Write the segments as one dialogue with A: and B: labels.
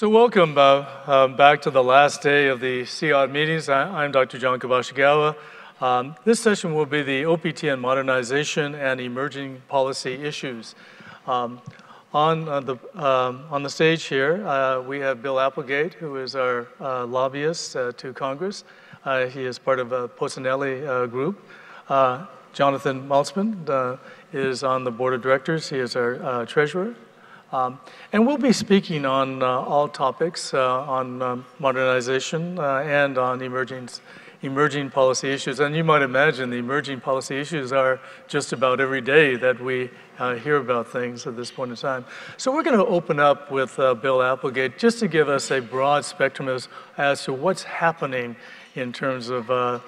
A: So welcome back to the last day of the CEoT meetings. I'm Dr. John Kabashigawa. This session will be the OPTN Modernization and Emerging Policy Issues. On the stage here, we have Bill Applegate, who is our lobbyist to Congress. He is part of a Pocinelli group. Jonathan Maltzman is on the board of directors. He is our treasurer. And we'll be speaking on all topics on modernization and on emerging policy issues. And you might imagine the emerging policy issues are just about every day that we hear about things at this point in time. So we're going to open up with Bill Applegate just to give us a broad spectrum as to what's happening in terms of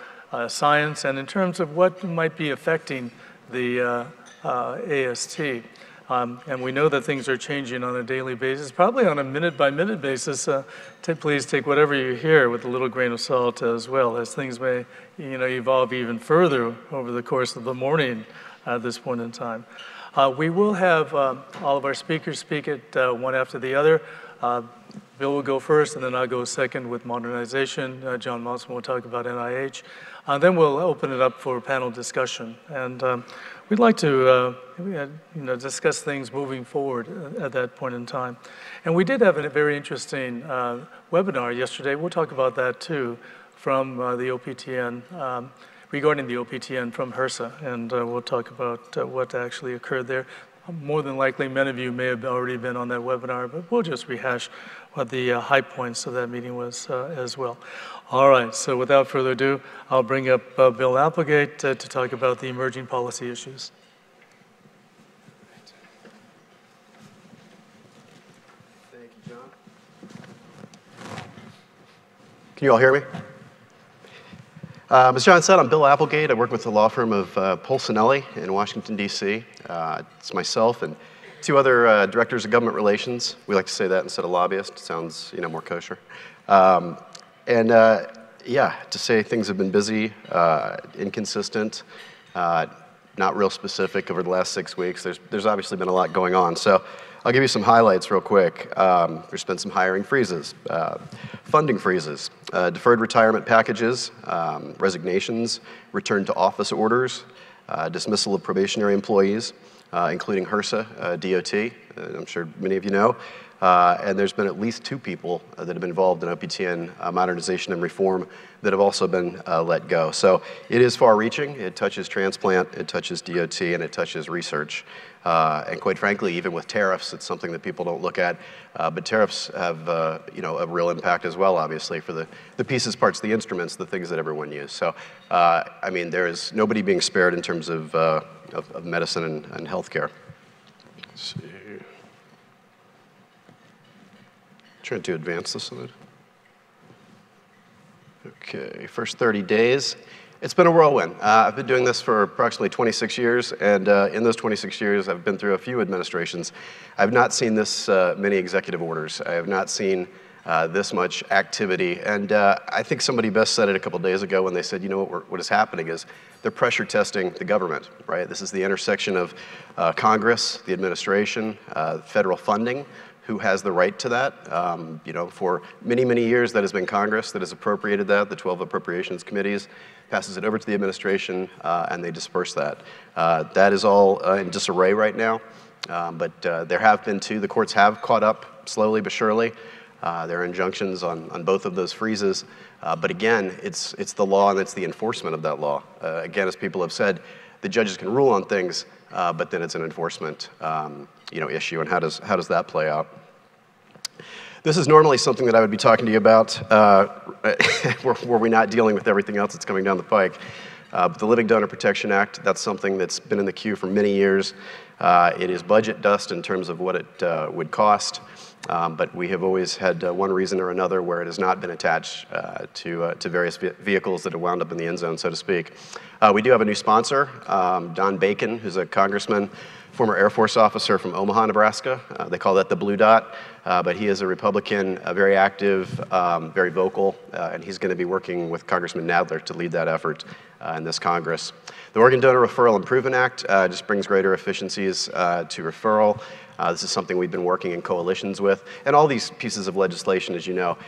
A: science and in terms of what might be affecting the AST. And we know that things are changing on a daily basis, probably on a minute-by-minute basis. Please take whatever you hear with a little grain of salt as well, as things may evolve even further over the course of the morning at this point in time. We will have all of our speakers speak at one after the other. Bill will go first, and then I'll go second with modernization. John Maltzman will talk about NIH. Then we'll open it up for panel discussion. And we'd like to discuss things moving forward at that point in time. And we did have a very interesting webinar yesterday. We'll talk about that too from the OPTN, regarding the OPTN from HRSA. And we'll talk about what actually occurred there. More than likely, many of you may have already been on that webinar, but we'll just rehash what the high points of that meeting was as well. All right, so without further ado, I'll bring up Bill Applegate to talk about the emerging policy issues.
B: Thank you, John. Can you all hear me? As John said, I'm Bill Applegate. I work with the law firm of Pocinelli in Washington, D.C. It's myself and two other directors of government relations. We like to say that instead of lobbyist. It sounds, more kosher. Yeah, to say things have been busy, inconsistent, not real specific over the last 6 weeks. There's obviously been a lot going on. So I'll give you some highlights real quick. There's been some hiring freezes, funding freezes, deferred retirement packages, resignations, return to office orders, dismissal of probationary employees, including HRSA, DOT, I'm sure many of you know. And there's been at least 2 people that have been involved in OPTN modernization and reform that have also been let go. So it is far-reaching. It touches transplant, it touches DOT, and it touches research. And quite frankly, even with tariffs, it's something that people don't look at. But tariffs have a real impact as well, obviously, for the pieces, parts, the instruments, the things that everyone uses. So, I mean, there is nobody being spared in terms of medicine and healthcare. Let's see. Trying to advance this slide. Okay, first 30 days. It's been a whirlwind. I've been doing this for approximately 26 years, and in those 26 years, I've been through a few administrations. I've not seen this many executive orders. I have not seen this much activity, and I think somebody best said it a couple days ago when they said, what is happening is they're pressure testing the government, right? This is the intersection of Congress, the administration, federal funding. Who has the right to that? For many, many years, that has been Congress that has appropriated that. The 12 appropriations committees passes it over to the administration, and they disperse that. That is all in disarray right now, but there have been 2. The courts have caught up slowly but surely. There are injunctions on both of those freezes, but again, it's the law and it's the enforcement of that law. Again, as people have said, the judges can rule on things, but then it's an enforcement issue, and how does that play out? This is normally something that I would be talking to you about were we not dealing with everything else that's coming down the pike. But the Living Donor Protection Act, that's something that's been in the queue for many years. It is budget dust in terms of what it would cost, but we have always had one reason or another where it has not been attached to various vehicles that have wound up in the end zone, so to speak. We do have a new sponsor, Don Bacon, who's a congressman former Air Force officer from Omaha, Nebraska. They call that the blue dot, but he is a Republican, very active, very vocal, and he's going to be working with Congressman Nadler to lead that effort in this Congress. The Organ Donor Referral Improvement Act just brings greater efficiencies to referral. This is something we've been working in coalitions with. And all these pieces of legislation, as you know,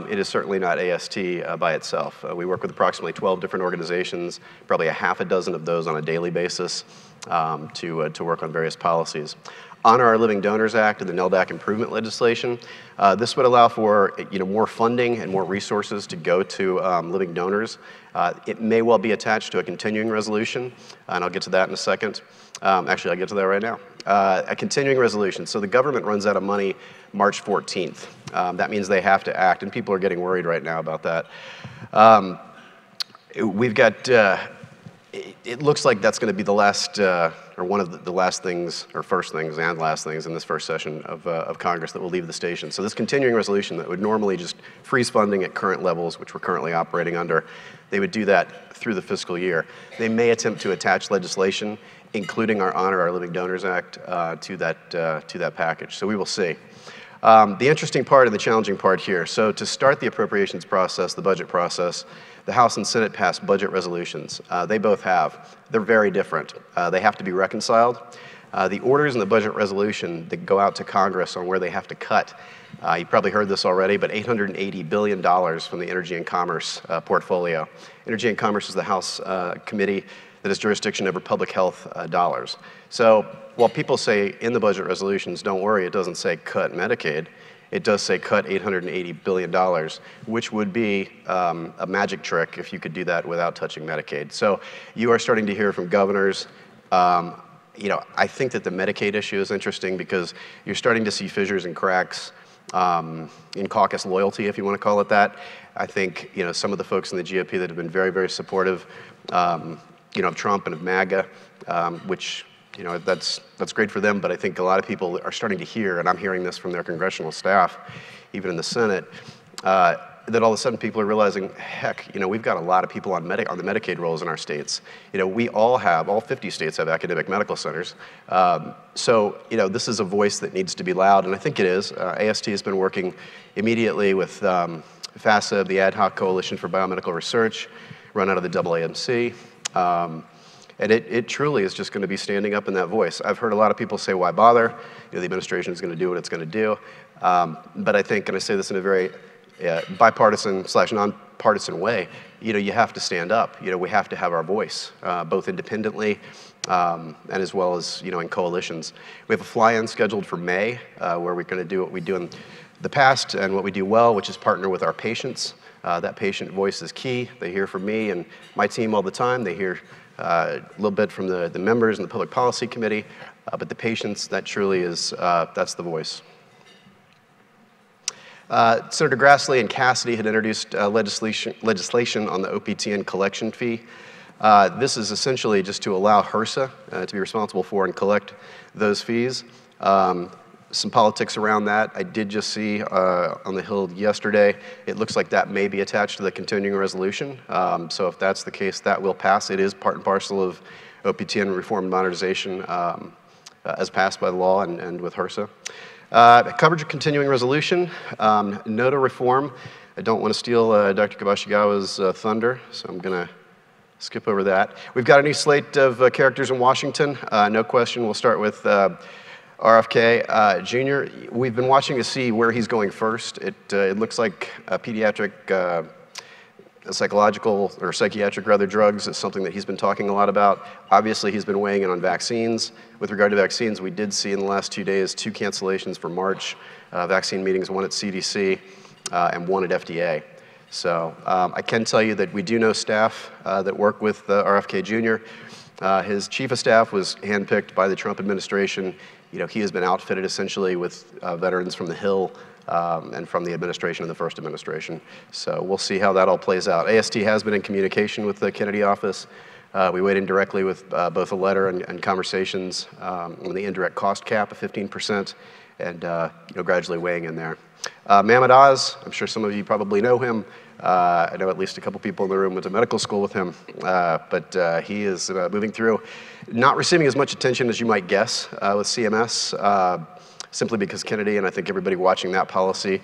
B: it is certainly not AST by itself. We work with approximately 12 different organizations, probably a half a dozen of those on a daily basis to work on various policies. Honor Our Living Donors Act and the NELDAC improvement legislation. This would allow for more funding and more resources to go to living donors. It may well be attached to a continuing resolution, and I'll get to that in a second. Actually, I'll get to that right now. A continuing resolution. So the government runs out of money March 14th. That means they have to act, and people are getting worried right now about that. We've got, it looks like that's going to be the last, or one of the last things, or first things and last things in this first session of Congress that will leave the station. So this continuing resolution that would normally just freeze funding at current levels, which we're currently operating under, they would do that through the fiscal year. They may attempt to attach legislation, including our Honor Our Living Donors Act, to that package. So we will see. The interesting part and the challenging part here. So to start the appropriations process, the budget process, the House and Senate passed budget resolutions. They both have. They're very different. They have to be reconciled. The orders in the budget resolution that go out to Congress on where they have to cut, you probably heard this already, but $880 billion from the Energy and Commerce portfolio. Energy and Commerce is the House committee that has jurisdiction over public health dollars. So while people say in the budget resolutions, don't worry, it doesn't say cut Medicaid, it does say cut $880 billion, which would be a magic trick if you could do that without touching Medicaid. So you are starting to hear from governors. I think that the Medicaid issue is interesting because you're starting to see fissures and cracks in caucus loyalty, if you want to call it that. I think some of the folks in the GOP that have been very, very supportive of Trump and of MAGA, which that's great for them, but I think a lot of people are starting to hear, and I'm hearing this from their congressional staff, even in the Senate, that all of a sudden people are realizing, heck, we've got a lot of people on the Medicaid rolls in our states. We all 50 states have academic medical centers. So this is a voice that needs to be loud, and I think it is. AST has been working immediately with FASA, the Ad Hoc Coalition for Biomedical Research, run out of the AAMC. And it truly is just going to be standing up in that voice. I've heard a lot of people say, why bother? The administration is going to do what it's going to do. But I think, and I say this in a very bipartisan/nonpartisan way, you have to stand up. We have to have our voice, both independently and as well as, in coalitions. We have a fly-in scheduled for May, where we're going to do what we do in the past and what we do well, which is partner with our patients. That patient voice is key. They hear from me and my team all the time. They hear a little bit from the members in the Public Policy Committee, but the patients, that truly is, that's the voice. Senator Grassley and Cassidy had introduced legislation on the OPTN collection fee. This is essentially just to allow HRSA to be responsible for and collect those fees. Some politics around that. I did just see on the Hill yesterday, it looks like that may be attached to the continuing resolution. So if that's the case, that will pass. It is part and parcel of OPTN reform and modernization as passed by the law and with HRSA. Coverage of continuing resolution, NOTA reform. I don't want to steal Dr. Kabashigawa's thunder, so I'm going to skip over that. We've got a new slate of characters in Washington. No question, we'll start with RFK Jr. We've been watching to see where he's going first. It looks like pediatric psychological or psychiatric drugs is something that he's been talking a lot about. Obviously, he's been weighing in on vaccines. With regard to vaccines, we did see in the last 2 days 2 cancellations for March. Vaccine meetings, one at CDC and one at FDA. So I can tell you that we do know staff that work with RFK Jr. His chief of staff was handpicked by the Trump administration. He has been outfitted essentially with veterans from the Hill and from the administration of the first administration. So we'll see how that all plays out. AST has been in communication with the Kennedy office. We weighed in directly with both a letter and conversations on the indirect cost cap of 15% and gradually weighing in there. Mahmoud Oz, I'm sure some of you probably know him, I know at least a couple people in the room went to medical school with him, but he is moving through, not receiving as much attention as you might guess with CMS, simply because Kennedy, and I think everybody watching that policy,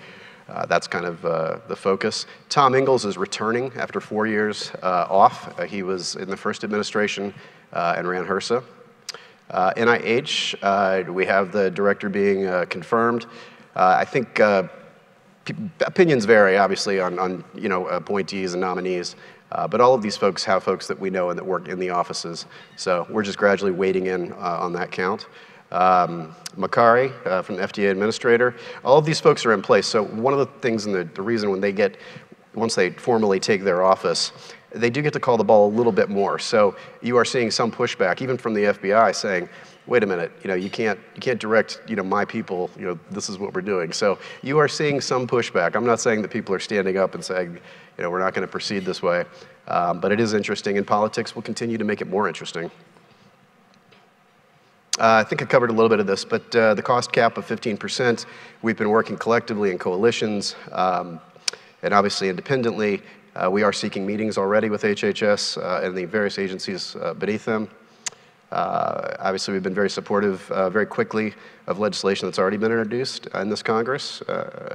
B: that's kind of the focus. Tom Ingalls is returning after 4 years off. He was in the first administration and ran HRSA. NIH, we have the director being confirmed. I think opinions vary, obviously, on appointees and nominees, but all of these folks have folks that we know and that work in the offices. So we're just gradually wading in on that count. Makari from the FDA administrator, all of these folks are in place. So one of the things and the reason once they formally take their office, they do get to call the ball a little bit more. So you are seeing some pushback, even from the FBI, saying, wait a minute, you can't direct, my people, this is what we're doing. So you are seeing some pushback. I'm not saying that people are standing up and saying, we're not going to proceed this way, but it is interesting, and politics will continue to make it more interesting. I think I covered a little bit of this, but the cost cap of 15%, we've been working collectively in coalitions, and obviously independently. We are seeking meetings already with HHS and the various agencies beneath them. Obviously, we've been very supportive very quickly of legislation that's already been introduced in this Congress,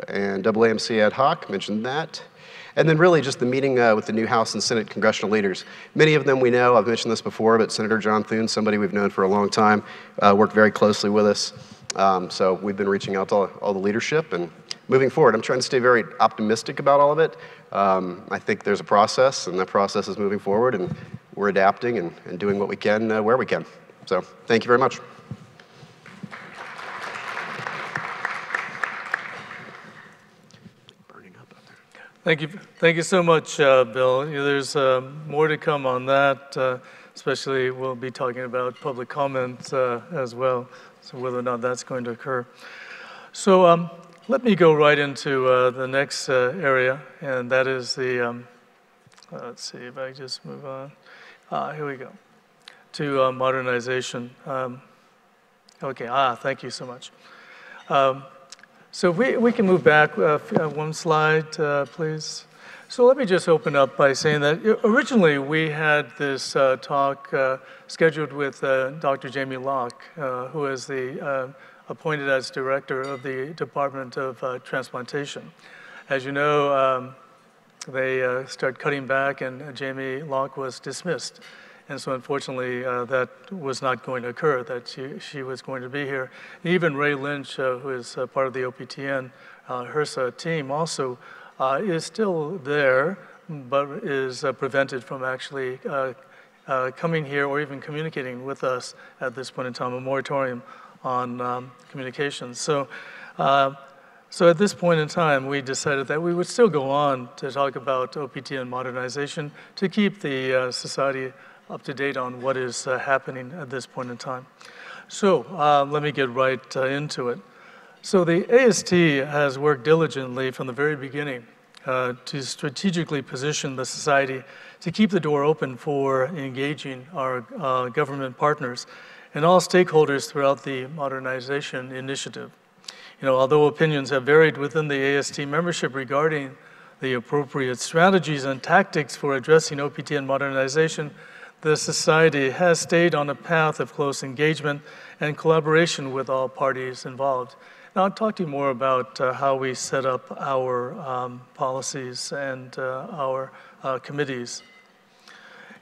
B: and AAMC ad hoc, mentioned that. And then really just the meeting with the new House and Senate congressional leaders. Many of them we know, I've mentioned this before, but Senator John Thune, somebody we've known for a long time, worked very closely with us. So we've been reaching out to all the leadership and moving forward. I'm trying to stay very optimistic about all of it. I think there's a process, and that process is moving forward, and we're adapting and doing what we can where we can. So thank you very much.
A: Thank you so much, Bill. There's more to come on that, especially we'll be talking about public comment as well, so whether or not that's going to occur. So let me go right into the next area, and that is the, let's see if I just move on. Here we go, to modernization. Okay, thank you so much. So we can move back one slide, please. So let me just open up by saying that originally we had this talk scheduled with Dr. Jamie Locke, who is the appointed as director of the Department of Transplantation. As you know, they started cutting back, and Jamie Locke was dismissed. And so unfortunately, that was not going to occur, that she was going to be here. Even Ray Lynch, who is part of the OPTN HRSA team also, is still there, but is prevented from actually coming here or even communicating with us at this point in time, a moratorium on communications. So at this point in time, we decided that we would still go on to talk about OPTN modernization to keep the society up to date on what is happening at this point in time. So let me get right into it. So the AST has worked diligently from the very beginning to strategically position the society to keep the door open for engaging our government partners and all stakeholders throughout the modernization initiative. Although opinions have varied within the AST membership regarding the appropriate strategies and tactics for addressing OPTN modernization, the Society has stayed on a path of close engagement and collaboration with all parties involved. Now, I'll talk to you more about how we set up our policies and our committees.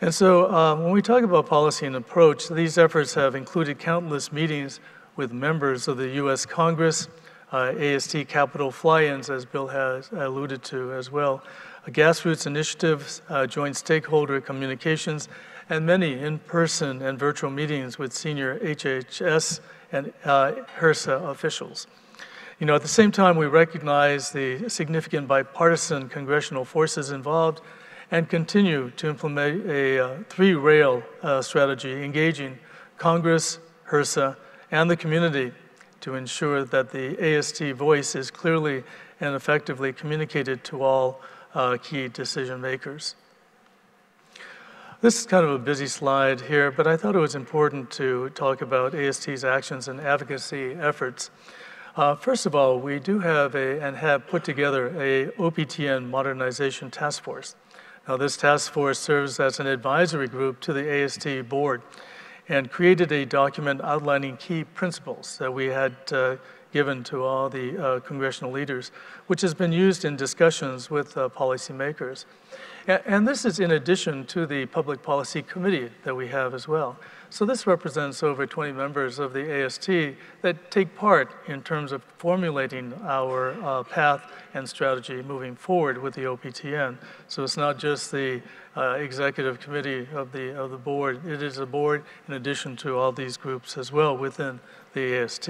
A: And so when we talk about policy and approach, these efforts have included countless meetings with members of the U.S. Congress, AST Capitol fly-ins, as Bill has alluded to as well, grassroots initiatives, joint stakeholder communications, and many in-person and virtual meetings with senior HHS and HRSA officials. At the same time, we recognize the significant bipartisan congressional forces involved and continue to implement a three-rail strategy engaging Congress, HRSA, and the community to ensure that the AST voice is clearly and effectively communicated to all key decision makers. This is kind of a busy slide here, but I thought it was important to talk about AST's actions and advocacy efforts. First of all, we do have and have put together a OPTN Modernization Task Force. Now, this task force serves as an advisory group to the AST board and created a document outlining key principles that we had given to all the congressional leaders, which has been used in discussions with policymakers. And this is in addition to the Public Policy Committee that we have as well. So this represents over 20 members of the AST that take part in terms of formulating our path and strategy moving forward with the OPTN. So it's not just the executive committee of the board. It is a board in addition to all these groups as well within the AST.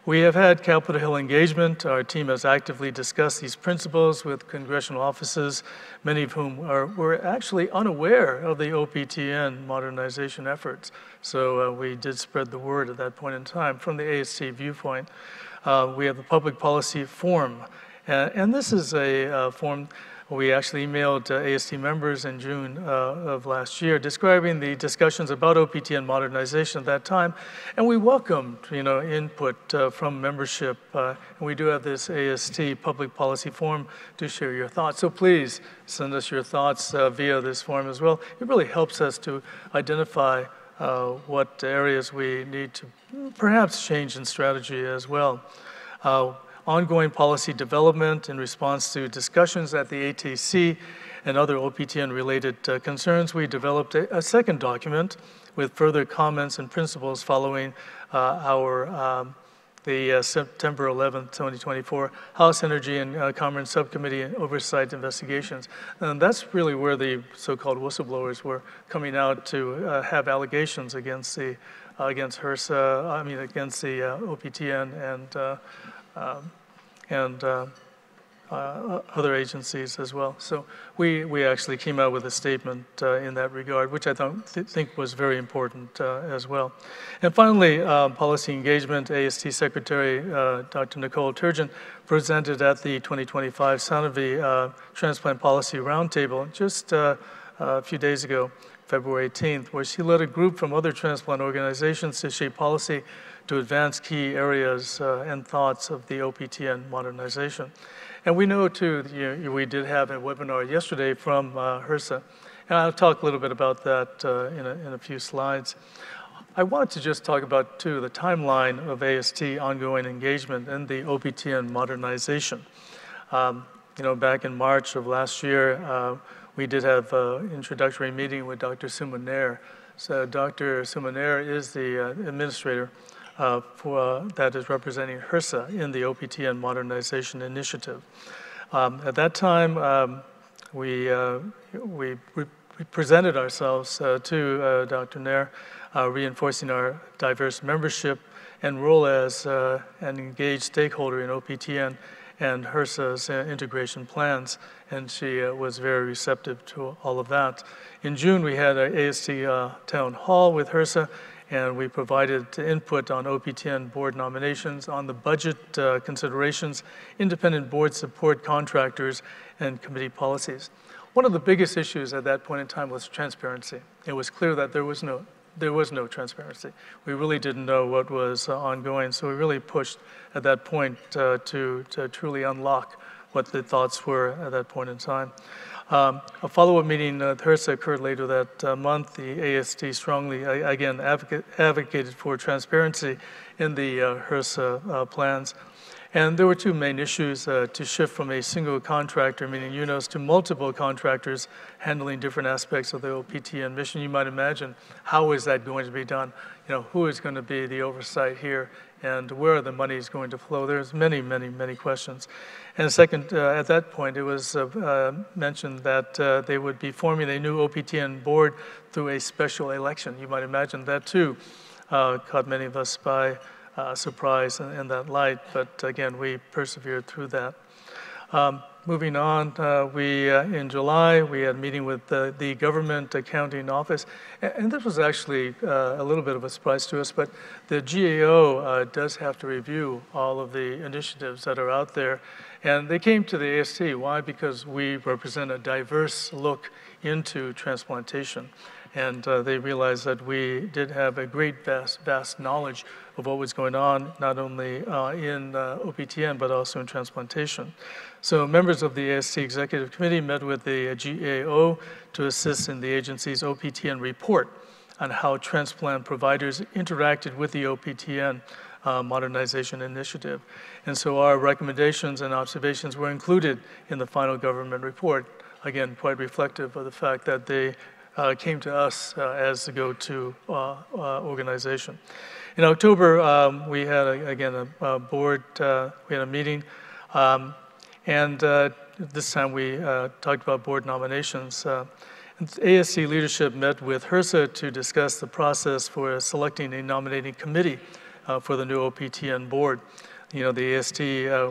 A: We have had Capitol Hill engagement. Our team has actively discussed these principles with congressional offices, many of whom were actually unaware of the OPTN modernization efforts. So we did spread the word at that point in time. From the AST viewpoint, we have the Public Policy Forum. And this is a forum we actually emailed AST members in June of last year describing the discussions about OPTN modernization at that time. And we welcomed, input from membership. And we do have this AST Public Policy Forum to share your thoughts. So please send us your thoughts via this forum as well. It really helps us to identify what areas we need to perhaps change in strategy as well. Ongoing policy development in response to discussions at the ATC and other OPTN-related concerns, we developed a second document with further comments and principles following the September 11th, 2024 House Energy and Commerce Subcommittee and Oversight investigations. And that's really where the so-called whistleblowers were coming out to have allegations against against HRSA, against the OPTN and other agencies as well. So we actually came out with a statement in that regard, which I think was very important as well. And finally, policy engagement, AST Secretary Dr. Nicole Turgeon presented at the 2025 Sanofi Transplant Policy Roundtable just a few days ago, February 18th, where she led a group from other transplant organizations to shape policy to advance key areas and thoughts of the OPTN modernization. And we know too, we did have a webinar yesterday from HRSA, and I'll talk a little bit about that in a few slides. I wanted to just talk about too the timeline of AST ongoing engagement and the OPTN modernization. Back in March of last year, we did have an introductory meeting with Dr. Suma Nair. So Dr. Suma Nair is the administrator that is representing HRSA in the OPTN Modernization Initiative. At that time, we presented ourselves to Dr. Nair, reinforcing our diverse membership and role as an engaged stakeholder in OPTN and HRSA's integration plans, and she was very receptive to all of that. In June, we had an AST town hall with HRSA, and we provided input on OPTN board nominations, on the budget considerations, independent board support contractors, and committee policies. One of the biggest issues at that point in time was transparency. It was clear that there was no transparency. We really didn't know what was ongoing, so we really pushed at that point to truly unlock what the thoughts were at that point in time. A follow-up meeting at HRSA occurred later that month. The AST strongly, again, advocated for transparency in the HRSA plans. And there were two main issues to shift from a single contractor, meaning UNOS, to multiple contractors handling different aspects of the OPTN mission. You might imagine, how is that going to be done? Who is going to be the oversight here? And where are the monies going to flow? There's many, many, many questions. And second, at that point, it was mentioned that they would be forming a new OPTN board through a special election. You might imagine that too caught many of us by surprise in that light, but again, we persevered through that. Moving on, in July, we had a meeting with the Government Accounting Office, and this was actually a little bit of a surprise to us, but the GAO does have to review all of the initiatives that are out there, and they came to the AST. Why? Because we represent a diverse look into transplantation. And they realized that we did have a great, vast knowledge of what was going on, not only in OPTN, but also in transplantation. So members of the AST Executive Committee met with the GAO to assist in the agency's OPTN report on how transplant providers interacted with the OPTN Modernization Initiative. And so our recommendations and observations were included in the final government report, again, quite reflective of the fact that they came to us as the go-to organization. In October, we had, again, a board, we had a meeting, and this time we talked about board nominations. ASC leadership met with HRSA to discuss the process for selecting a nominating committee for the new OPTN board. You know, the AST,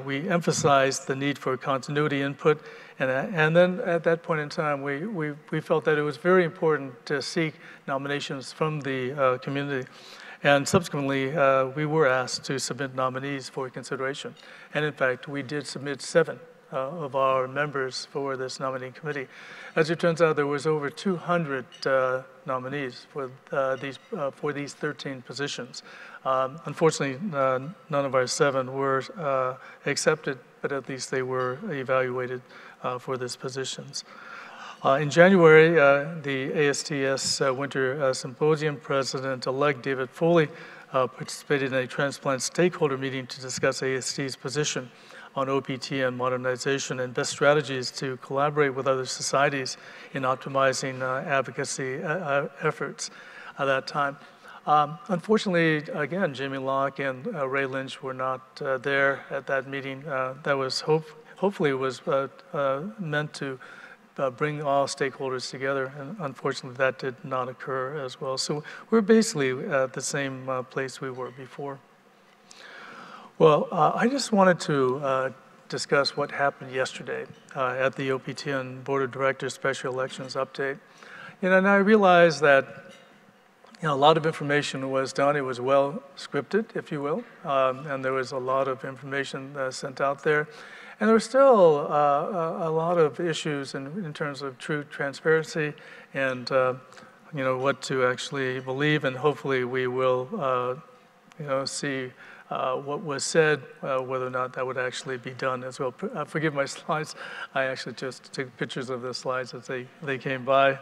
A: we emphasized the need for continuity input, and then at that point in time, we felt that it was very important to seek nominations from the community. And subsequently, we were asked to submit nominees for consideration. And in fact, we did submit 7 of our members for this nominating committee. As it turns out, there was over 200 nominees for these 13 positions. Unfortunately, none of our 7 were accepted, but at least they were evaluated for these positions. In January, the ASTS Winter Symposium President-elect David Foley participated in a transplant stakeholder meeting to discuss AST's position on OPTN modernization and best strategies to collaborate with other societies in optimizing advocacy efforts at that time. Unfortunately, again, Jimmy Locke and Ray Lynch were not there at that meeting. That was hopefully it was meant to bring all stakeholders together, and unfortunately that did not occur as well. So we're basically at the same place we were before. Well, I just wanted to discuss what happened yesterday at the OPTN Board of Directors Special Elections Update. You know, and I realized that a lot of information was done. It was well scripted, if you will, and there was a lot of information sent out there. And there were still a lot of issues in terms of true transparency and what to actually believe, and hopefully we will see what was said, whether or not that would actually be done as well. Forgive my slides. I actually just took pictures of the slides as they came by.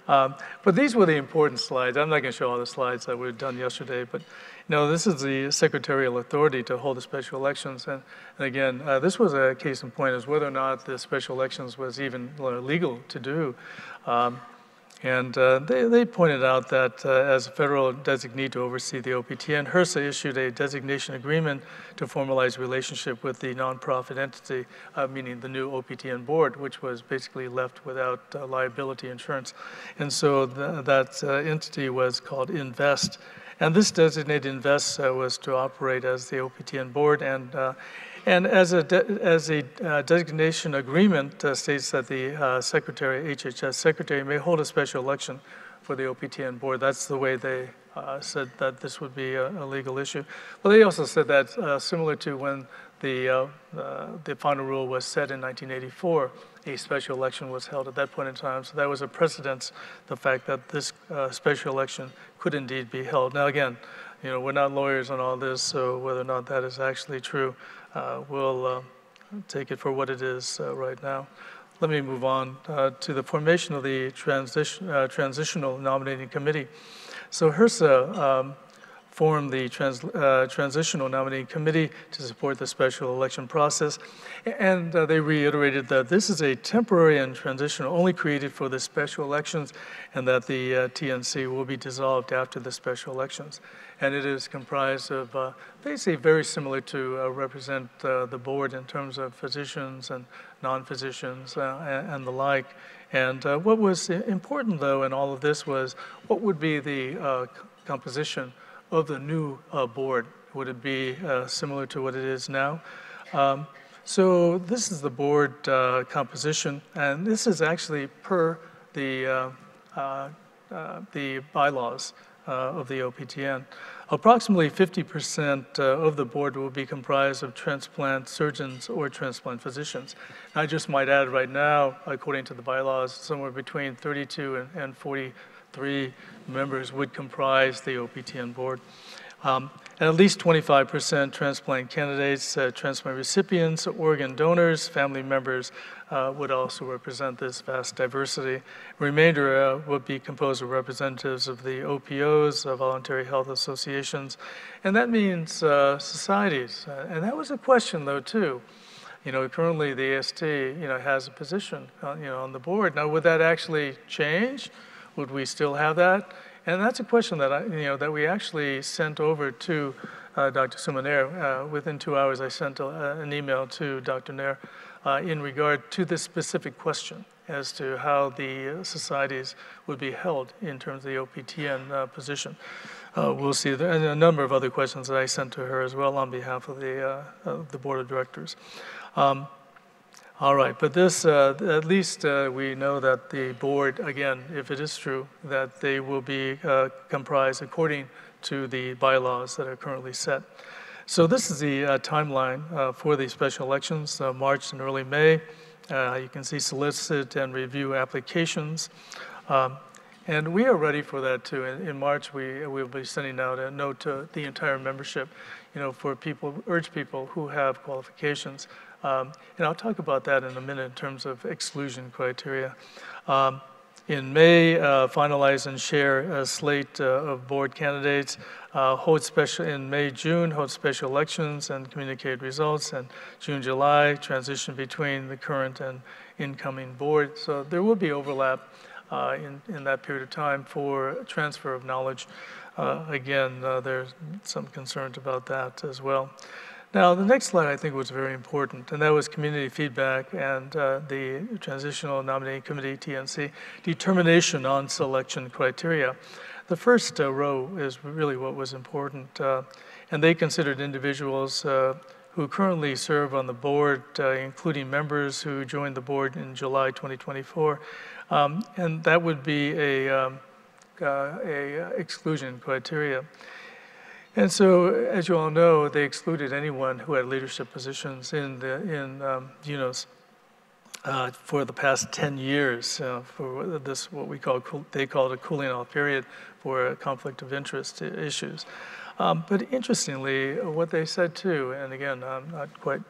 A: But these were the important slides. I'm not going to show all the slides that were done yesterday, but this is the secretarial authority to hold the special elections. And again, this was a case in point as whether or not the special elections was even legal to do. And they pointed out that as a federal designee to oversee the OPTN, HRSA issued a designation agreement to formalize relationship with the nonprofit entity, meaning the new OPTN board, which was basically left without liability insurance. And so that entity was called Invest. And this designated Invest was to operate as the OPTN board, and as a designation agreement states that the HHS secretary may hold a special election for the OPTN board. That's the way they said that this would be a legal issue. Well, they also said that similar to when the final rule was set in 1984, a special election was held at that point in time. So that was a precedence, the fact that this special election could indeed be held. Now again, we're not lawyers on all this, so whether or not that is actually true, we'll take it for what it is right now. Let me move on to the formation of the Transitional Nominating Committee. So HRSA formed the Transitional Nominating Committee to support the special election process, and they reiterated that this is a temporary and transitional, only created for the special elections, and that the TNC will be dissolved after the special elections. And it is comprised of basically very similar to represent the board in terms of physicians and non-physicians and the like. And what was important, though, in all of this was what would be the composition of the new board. Would it be similar to what it is now? So this is the board composition, and this is actually per the bylaws of the OPTN. Approximately 50% of the board will be comprised of transplant surgeons or transplant physicians. I just might add right now, according to the bylaws, somewhere between 32 and 40 3 members would comprise the OPTN board. And at least 25% transplant candidates, transplant recipients, organ donors, family members would also represent this vast diversity. Remainder would be composed of representatives of the OPOs, voluntary health associations, and that means societies. And that was a question, though, too. Currently the AST, has a position, on the board. Now, would that actually change? Would we still have that? And that's a question that that we actually sent over to Dr. Suma Nair. Within 2 hours, I sent an email to Dr. Nair in regard to this specific question as to how the societies would be held in terms of the OPTN position. We'll see, and a number of other questions that I sent to her as well on behalf of the board of directors. All right, but this, at least we know that the board, again, if it is true, that they will be comprised according to the bylaws that are currently set. So this is the timeline for the special elections, March and early May. You can see solicit and review applications. And we are ready for that too. In March, we'll be sending out a note to the entire membership, for people, urge people who have qualifications. And I'll talk about that in a minute in terms of exclusion criteria. In May, finalize and share a slate of board candidates. In May, June, hold special elections and communicate results. And June, July, transition between the current and incoming board. So there will be overlap in that period of time for transfer of knowledge. Again, there's some concerns about that as well. Now, the next slide I think was very important, and that was community feedback and the Transitional Nominating Committee, TNC, determination on selection criteria. The first row is really what was important, and they considered individuals who currently serve on the board, including members who joined the board in July 2024, and that would be a exclusion criteria. And so, as you all know, they excluded anyone who had leadership positions in UNOS for the past 10 years for this, what they called a cooling off period for conflict of interest issues. But interestingly, what they said too, and again, I'm not quite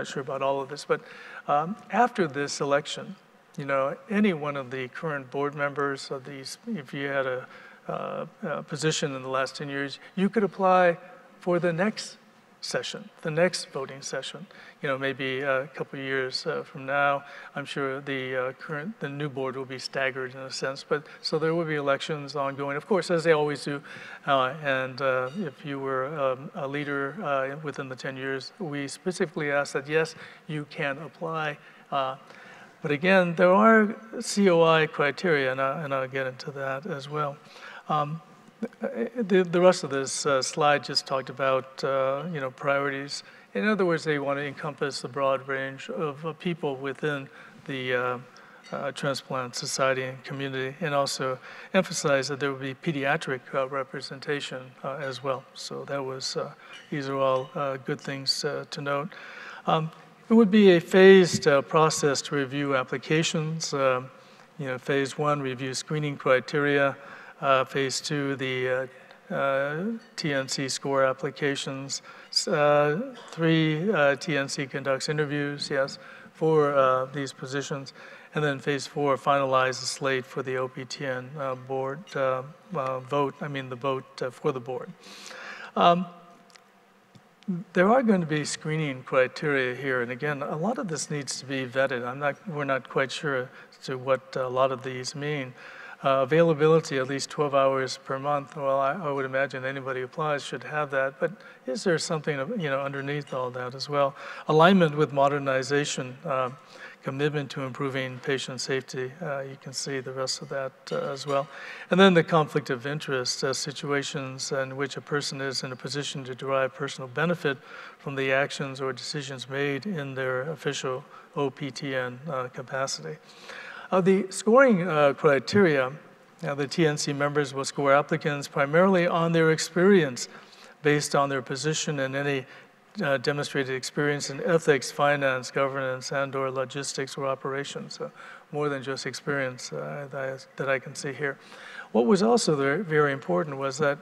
A: sure about all of this, but after this election, any one of the current board members of these, if you had a position in the last 10 years, you could apply for the next session, the next voting session. Maybe a couple of years from now, I'm sure the new board will be staggered in a sense, but so there will be elections ongoing, of course, as they always do. And if you were a leader within the 10 years, we specifically asked that, yes, you can apply. But again, there are COI criteria, and I'll get into that as well. The rest of this slide just talked about priorities. In other words, they want to encompass the broad range of people within the transplant society and community, and also emphasize that there would be pediatric representation as well. So that was these are all good things to note. It would be a phased process to review applications. Phase 1, review screening criteria. Phase 2, the TNC score applications. 3, TNC conducts interviews, yes, for these positions. And then phase 4, finalize the slate for the OPTN board vote, the vote for the board. There are going to be screening criteria here, and again, a lot of this needs to be vetted. We're not quite sure as to what a lot of these mean. Availability, at least 12 hours per month. Well, I would imagine anybody who applies should have that, but is there something underneath all that as well? Alignment with modernization, commitment to improving patient safety. You can see the rest of that as well. And then the conflict of interest, situations in which a person is in a position to derive personal benefit from the actions or decisions made in their official OPTN capacity. The scoring criteria, the TNC members will score applicants primarily on their experience based on their position in any demonstrated experience in ethics, finance, governance, and/or logistics or operations. So more than just experience that I can see here. What was also very, very important was that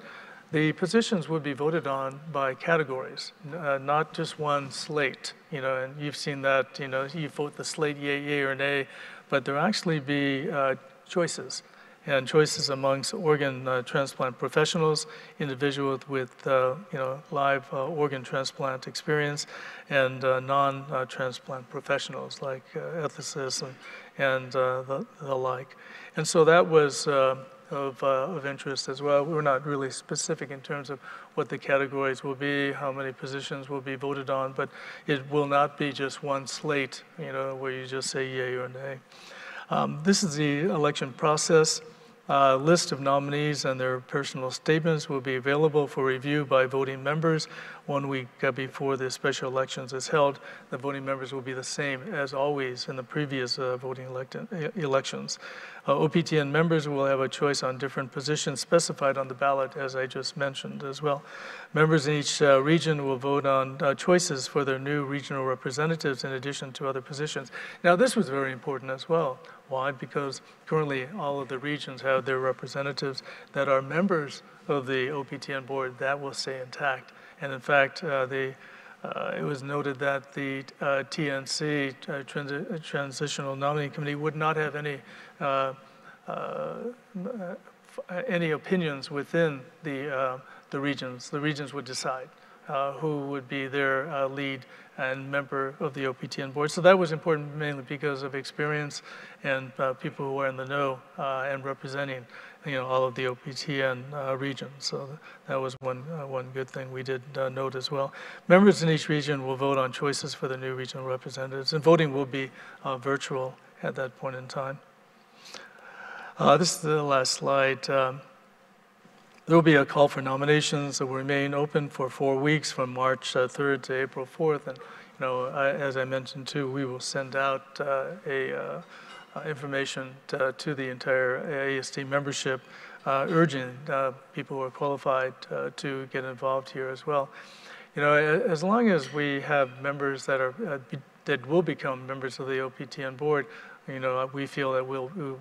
A: the positions would be voted on by categories, not just one slate. And you've seen that. You vote the slate yay or nay, but there actually be choices. And choices amongst organ transplant professionals, individuals with live organ transplant experience, and non-transplant professionals like ethicists and the like. And so that was of interest as well. We're not really specific in terms of what the categories will be, how many positions will be voted on, but it will not be just one slate, where you just say yay or nay. This is the election process. List of nominees and their personal statements will be available for review by voting members 1 week before the special elections is held. The voting members will be the same as always in the previous voting elections. OPTN members will have a choice on different positions specified on the ballot, as I just mentioned as well. Members in each region will vote on choices for their new regional representatives in addition to other positions. Now, this was very important as well. Why? Because currently all of the regions have their representatives that are members of the OPTN board. That will stay intact. And in fact, it was noted that the TNC, Transitional Nominating Committee, would not have any opinions within the regions. The regions would decide who would be their lead and member of the OPTN board. So that was important mainly because of experience and people who are in the know and representing all of the OPTN regions. So that was one good thing we did note as well. Members in each region will vote on choices for the new regional representatives, and voting will be virtual at that point in time. This is the last slide. There will be a call for nominations that will remain open for 4 weeks from March 3rd to April 4th. And as I mentioned too, we will send out information to the entire AST membership, urging people who are qualified to get involved here as well. As long as we have members that will become members of the OPTN board, we feel that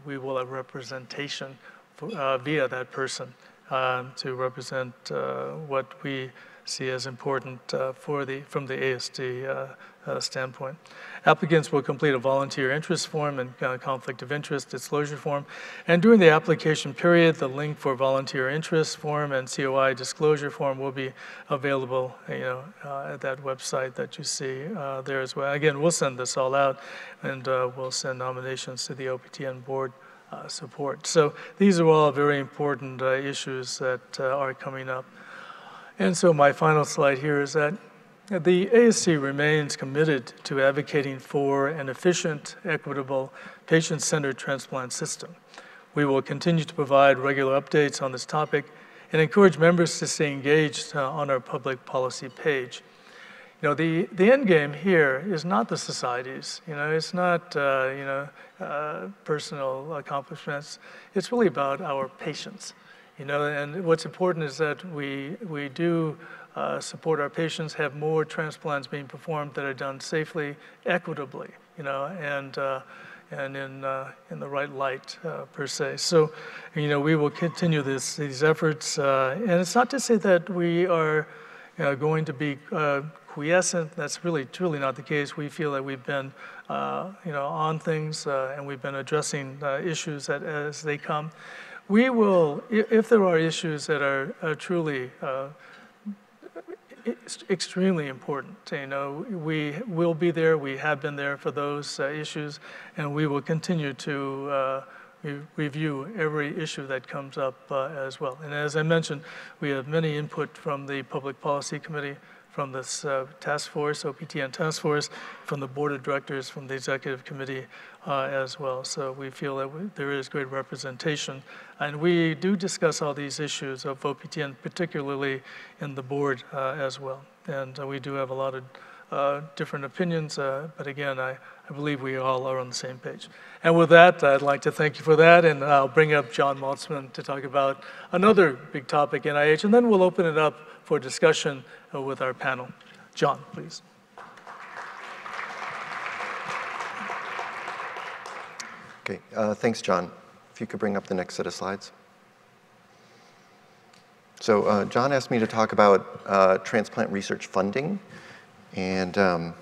A: we will have representation via that person. To represent what we see as important from the AST standpoint. Applicants will complete a volunteer interest form and conflict of interest disclosure form. And during the application period, the link for volunteer interest form and COI disclosure form will be available at that website that you see there as well. Again, we'll send this all out, and we'll send nominations to the OPTN board support. So these are all very important issues that are coming up. And so my final slide here is that the ASC remains committed to advocating for an efficient, equitable, patient-centered transplant system. We will continue to provide regular updates on this topic and encourage members to stay engaged on our public policy page. The end game here is not the societies. It's not personal accomplishments. It's really about our patients. And what's important is that we do support our patients, have more transplants being performed that are done safely, equitably, and in the right light per se. So, we will continue these efforts, and it's not to say that we are going to be quiescent. That's really truly not the case. We feel that we've been on things and we've been addressing issues as they come. We will, if there are issues that are truly extremely important, we will be there. We have been there for those issues, and we will continue to review every issue that comes up as well. And as I mentioned, we have many input from the Public Policy Committee, from this task force, OPTN task force, from the board of directors, from the executive committee as well. So we feel that there is great representation. And we do discuss all these issues of OPTN, particularly in the board as well. And we do have a lot of different opinions, but again, I believe we all are on the same page. And with that, I'd like to thank you for that, and I'll bring up John Maltzman to talk about another big topic, NIH, and then we'll open it up for discussion with our panel. John, please.
C: Okay, thanks, John. If you could bring up the next set of slides. So John asked me to talk about transplant research funding, and I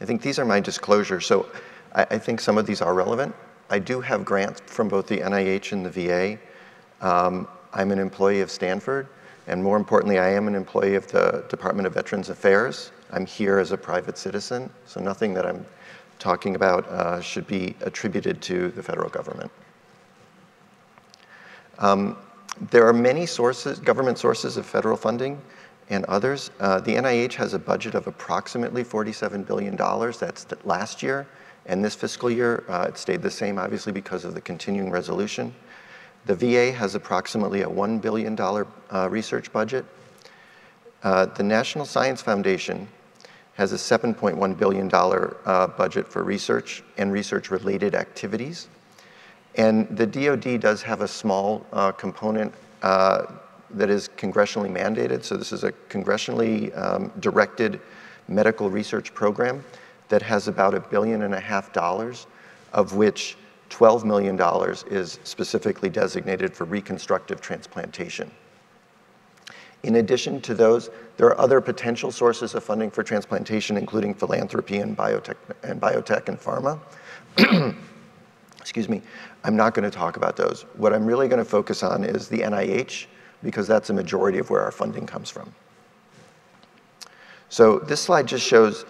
C: think these are my disclosures. So I think some of these are relevant. I do have grants from both the NIH and the VA. I'm an employee of Stanford, and more importantly, I am an employee of the Department of Veterans Affairs. I'm here as a private citizen, so nothing that I'm talking about should be attributed to the federal government. There are many sources, government sources of federal funding and others. The NIH has a budget of approximately $47 billion. That's last year. And this fiscal year, it stayed the same, obviously, because of the continuing resolution. The VA has approximately a $1 billion research budget. The National Science Foundation has a $7.1 billion budget for research and research-related activities. And the DoD does have a small component that is congressionally mandated. So this is a congressionally directed medical research program that has about $1.5 billion, of which $12 million is specifically designated for reconstructive transplantation. In addition to those, there are other potential sources of funding for transplantation, including philanthropy and biotech and pharma. Excuse me, I'm not going to talk about those. What I'm really going to focus on is the NIH, because that's a majority of where our funding comes from. So this slide just shows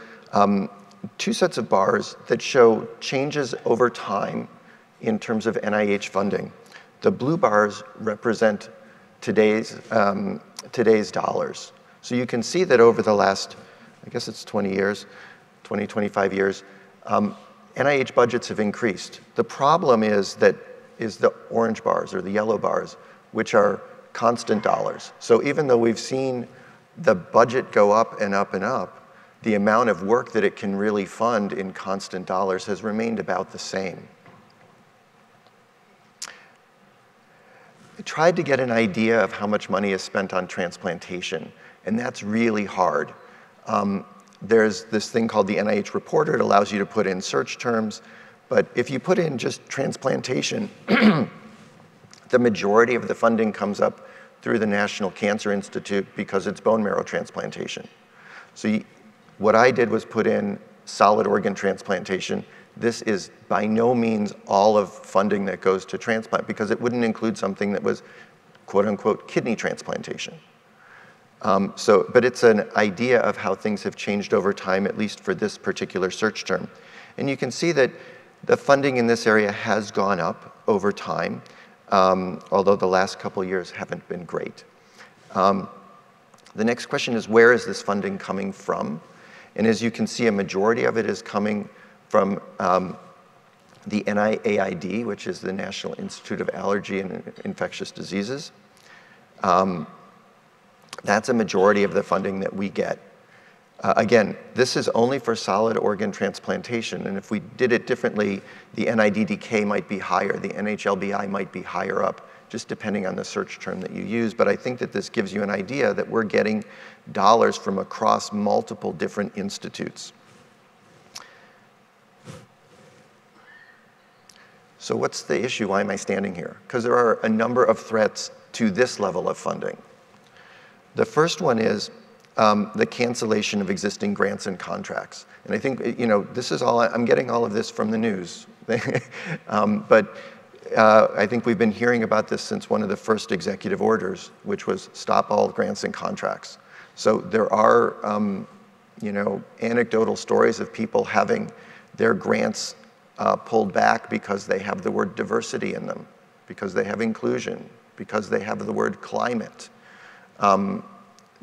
C: two sets of bars that show changes over time in terms of NIH funding. The blue bars represent today's dollars. So you can see that over the last, I guess it's 20 years, 20, 25 years, NIH budgets have increased. The problem is the orange bars or the yellow bars, which are constant dollars. So even though we've seen the budget go up and up and up, the amount of work that it can really fund in constant dollars has remained about the same. I tried to get an idea of how much money is spent on transplantation, and that's really hard. There's this thing called the NIH Reporter. It allows you to put in search terms, but if you put in just transplantation, the majority of the funding comes up through the National Cancer Institute because it's bone marrow transplantation. So what I did was put in solid organ transplantation. This is by no means all of funding that goes to transplant, because it wouldn't include something that was quote unquote kidney transplantation. But it's an idea of how things have changed over time, at least for this particular search term. And you can see that the funding in this area has gone up over time, although the last couple years haven't been great. The next question is, where is this funding coming from? And as you can see, a majority of it is coming from the NIAID, which is the National Institute of Allergy and Infectious Diseases. That's a majority of the funding that we get. Again, this is only for solid organ transplantation, and if we did it differently, the NIDDK might be higher, the NHLBI might be higher up, just depending on the search term that you use. But I think that this gives you an idea that we're getting dollars from across multiple different institutes. So what's the issue? Why am I standing here? Because there are a number of threats to this level of funding. The first one is the cancellation of existing grants and contracts. And I think, this is all, I'm getting all of this from the news. But I think we've been hearing about this since one of the first executive orders, which was stop all grants and contracts. So there are, anecdotal stories of people having their grants pulled back because they have the word diversity in them, because they have inclusion, because they have the word climate.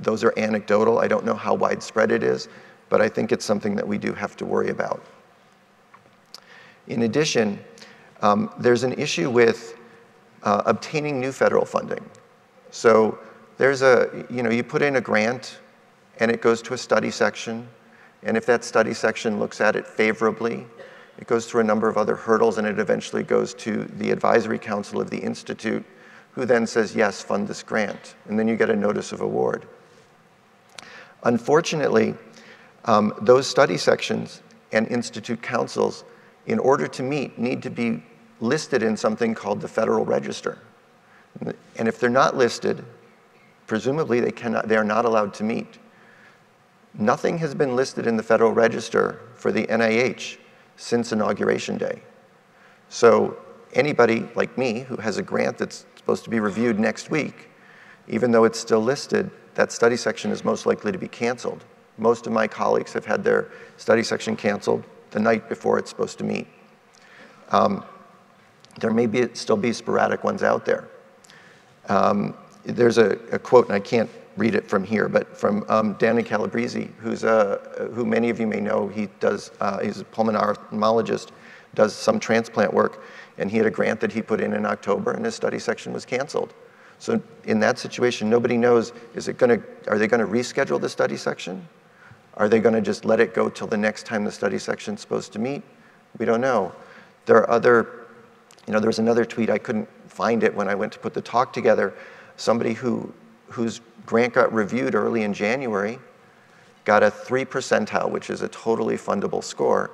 C: Those are anecdotal. I don't know how widespread it is, but I think it's something that we do have to worry about. In addition, there's an issue with obtaining new federal funding. So there's you put in a grant and it goes to a study section, and if that study section looks at it favorably, it goes through a number of other hurdles, and it eventually goes to the advisory council of the institute, who then says, yes, fund this grant, and then you get a notice of award. Unfortunately, those study sections and institute councils, in order to meet, need to be listed in something called the Federal Register. And if they're not listed, presumably they are not allowed to meet. Nothing has been listed in the Federal Register for the NIH since Inauguration Day. So anybody like me who has a grant that's supposed to be reviewed next week, even though it's still listed, that study section is most likely to be canceled. Most of my colleagues have had their study section canceled the night before it's supposed to meet. There may still be sporadic ones out there. There's a quote, and I can't read it from here, but from Danny Calabrese, who many of you may know. He's a pulmonologist, does some transplant work, and he had a grant that he put in October, and his study section was canceled. So in that situation, nobody knows, are they going to reschedule the study section? Are they going to just let it go till the next time the study section's supposed to meet? We don't know. There are other, there's another tweet, I couldn't find it when I went to put the talk together. Somebody whose grant got reviewed early in January got a 3 percentile, which is a totally fundable score,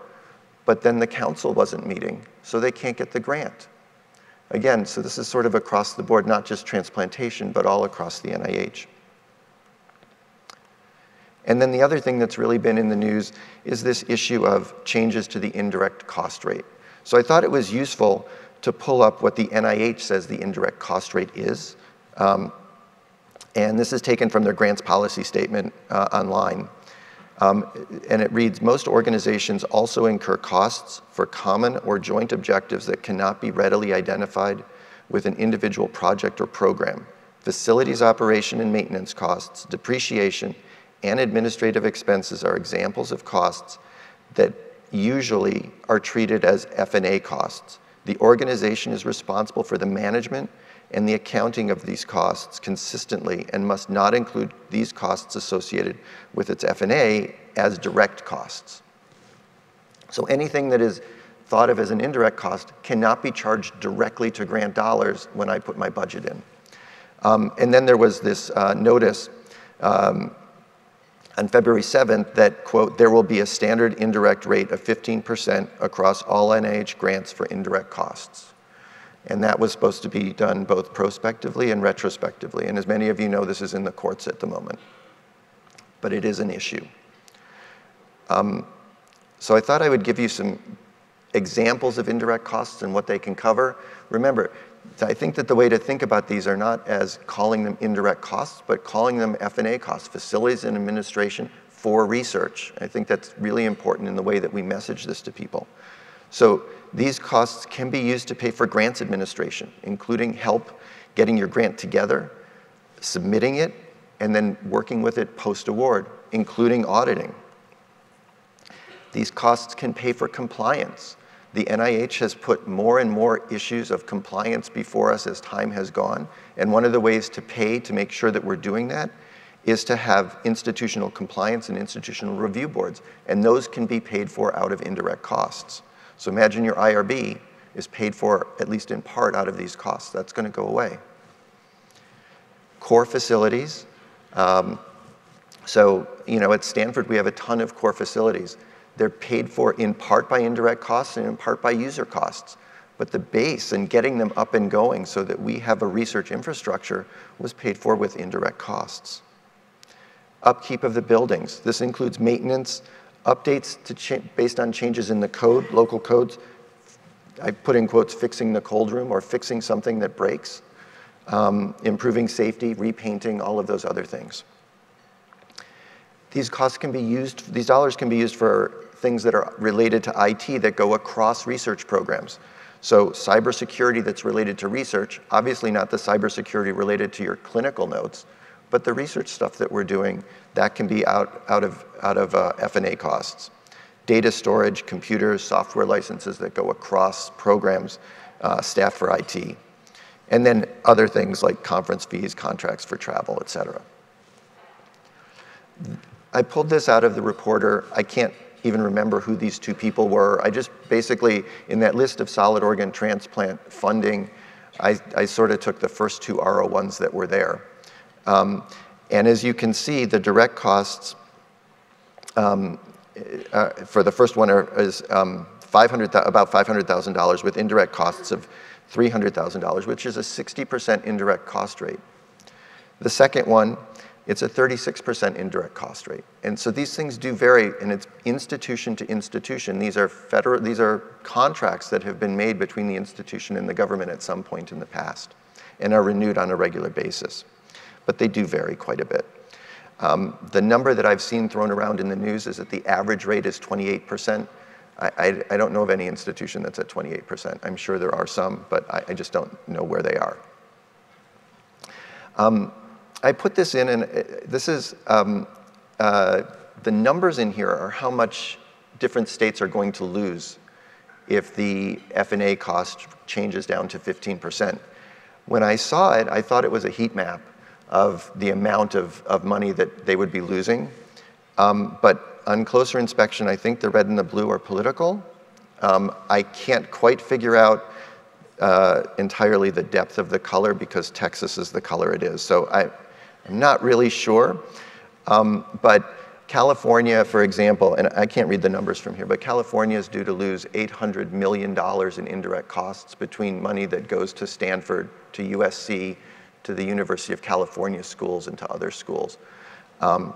C: but then the council wasn't meeting, so they can't get the grant. Again, so this is sort of across the board, not just transplantation, but all across the NIH. And then the other thing that's really been in the news is this issue of changes to the indirect cost rate. So I thought it was useful to pull up what the NIH says the indirect cost rate is. And this is taken from their grants policy statement online. And it reads, most organizations also incur costs for common or joint objectives that cannot be readily identified with an individual project or program. Facilities operation and maintenance costs, depreciation, and administrative expenses are examples of costs that usually are treated as F&A costs. The organization is responsible for the management and the accounting of these costs consistently and must not include these costs associated with its F&A as direct costs. So anything that is thought of as an indirect cost cannot be charged directly to grant dollars when I put my budget in. And then there was this notice on February 7th that, quote, there will be a standard indirect rate of 15% across all NIH grants for indirect costs. And that was supposed to be done both prospectively and retrospectively. And as many of you know, this is in the courts at the moment. But it is an issue. So I thought I would give you some examples of indirect costs and what they can cover. Remember, I think that the way to think about these are not as calling them indirect costs, but calling them F&A costs, facilities and administration for research. I think that's really important in the way that we message this to people. So these costs can be used to pay for grants administration, including help getting your grant together, submitting it, and then working with it post-award, including auditing. These costs can pay for compliance. The NIH has put more and more issues of compliance before us as time has gone. And one of the ways to pay to make sure that we're doing that is to have institutional compliance and institutional review boards. And those can be paid for out of indirect costs. So imagine your IRB is paid for, at least in part, out of these costs. That's going to go away. Core facilities. So, at Stanford, we have a ton of core facilities. They're paid for in part by indirect costs and in part by user costs. But the base and getting them up and going so that we have a research infrastructure was paid for with indirect costs. Upkeep of the buildings. This includes maintenance, updates based on changes in the code, local codes. I put in quotes, fixing the cold room or fixing something that breaks, improving safety, repainting, all of those other things. These costs can be used, these dollars can be used for things that are related to IT that go across research programs. So cybersecurity that's related to research, obviously not the cybersecurity related to your clinical notes, but the research stuff that we're doing, that can be out of F&A costs. Data storage, computers, software licenses that go across programs, staff for IT. And then other things like conference fees, contracts for travel, et cetera. I pulled this out of the reporter. I can't even remember who these two people were. I just basically, in that list of solid organ transplant funding, I sort of took the first two R01s that were there. And as you can see, the direct costs for the first one is about $500,000 with indirect costs of $300,000, which is a 60% indirect cost rate. The second one, it's a 36% indirect cost rate. And so these things do vary, and it's institution to institution. These are contracts that have been made between the institution and the government at some point in the past and are renewed on a regular basis. But they do vary quite a bit. The number that I've seen thrown around in the news is that the average rate is 28%. I don't know of any institution that's at 28%. I'm sure there are some, but I just don't know where they are. I put this in, and this is, the numbers in here are how much different states are going to lose if the F&A cost changes down to 15%. When I saw it, I thought it was a heat map of the amount of money that they would be losing. But on closer inspection, I think the red and the blue are political. I can't quite figure out entirely the depth of the color because Texas is the color it is. So I'm not really sure. But California, for example, and I can't read the numbers from here, but California is due to lose $800 million in indirect costs between money that goes to Stanford, to USC, to the University of California schools, and to other schools. And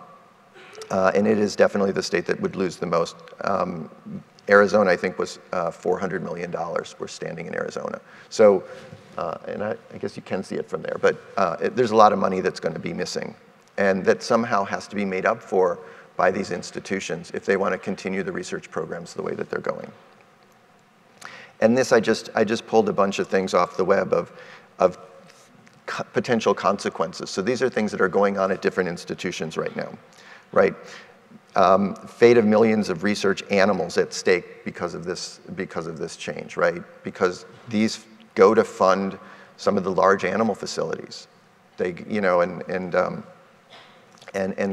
C: it is definitely the state that would lose the most. Arizona, I think, was $400 million. We're standing in Arizona. So, and I guess you can see it from there, but there's a lot of money that's going to be missing, and that somehow has to be made up for by these institutions if they want to continue the research programs the way that they're going. And this, I just pulled a bunch of things off the web of potential consequences. So these are things that are going on at different institutions right now, right? Fate of millions of research animals at stake because of this change, right? Because these go to fund some of the large animal facilities, they, you know, and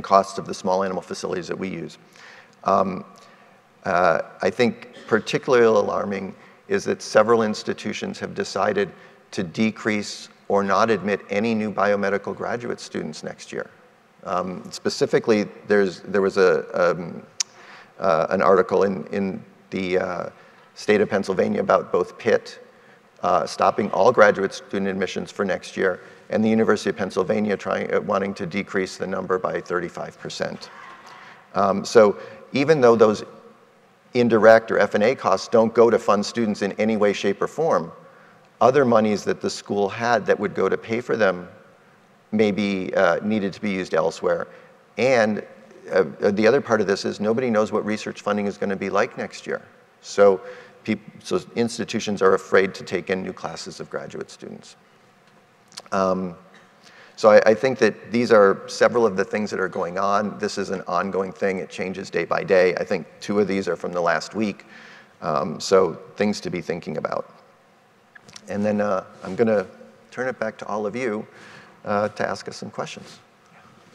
C: costs of the small animal facilities that we use. I think particularly alarming is that several institutions have decided to decrease or not admit any new biomedical graduate students next year. Specifically, there was an article in the state of Pennsylvania about both Pitt stopping all graduate student admissions for next year, and the University of Pennsylvania wanting to decrease the number by 35%. So even though those indirect or F&A costs don't go to fund students in any way, shape, or form, other monies that the school had that would go to pay for them maybe needed to be used elsewhere. And the other part of this is nobody knows what research funding is going to be like next year. So, so institutions are afraid to take in new classes of graduate students. So I think that these are several of the things that are going on. This is an ongoing thing. It changes day by day. I think 2 of these are from the last week. So things to be thinking about. And then I'm going to turn it back to all of you to ask us some questions.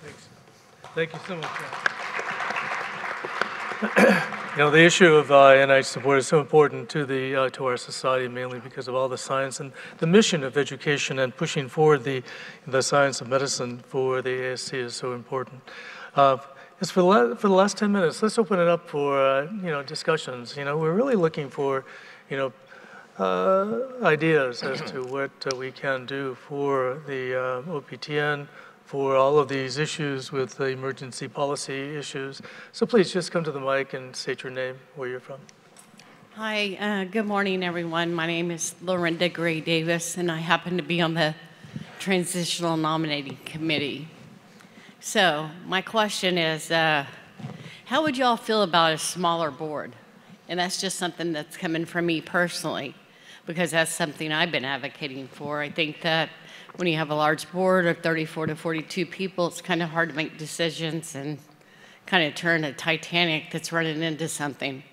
A: Thanks. Thank you so much. You know, the issue of NIH support is so important to our society, mainly because of all the science and the mission of education, and pushing forward the science of medicine for the ASC is so important. As for the last 10 minutes, let's open it up for discussions. You know, we're really looking for ideas as to what we can do for the OPTN, for all of these issues with the emergency policy issues. So please just come to the mic and state your name, where you're from.
D: Hi, good morning, everyone. My name is Lorinda Gray Davis, and I happen to be on the Transitional Nominating Committee. So my question is, how would you all feel about a smaller board? And that's just something that's coming from me personally, because that's something I've been advocating for. I think that when you have a large board of 34 to 42 people, it's kind of hard to make decisions and kind of turn a Titanic that's running into something.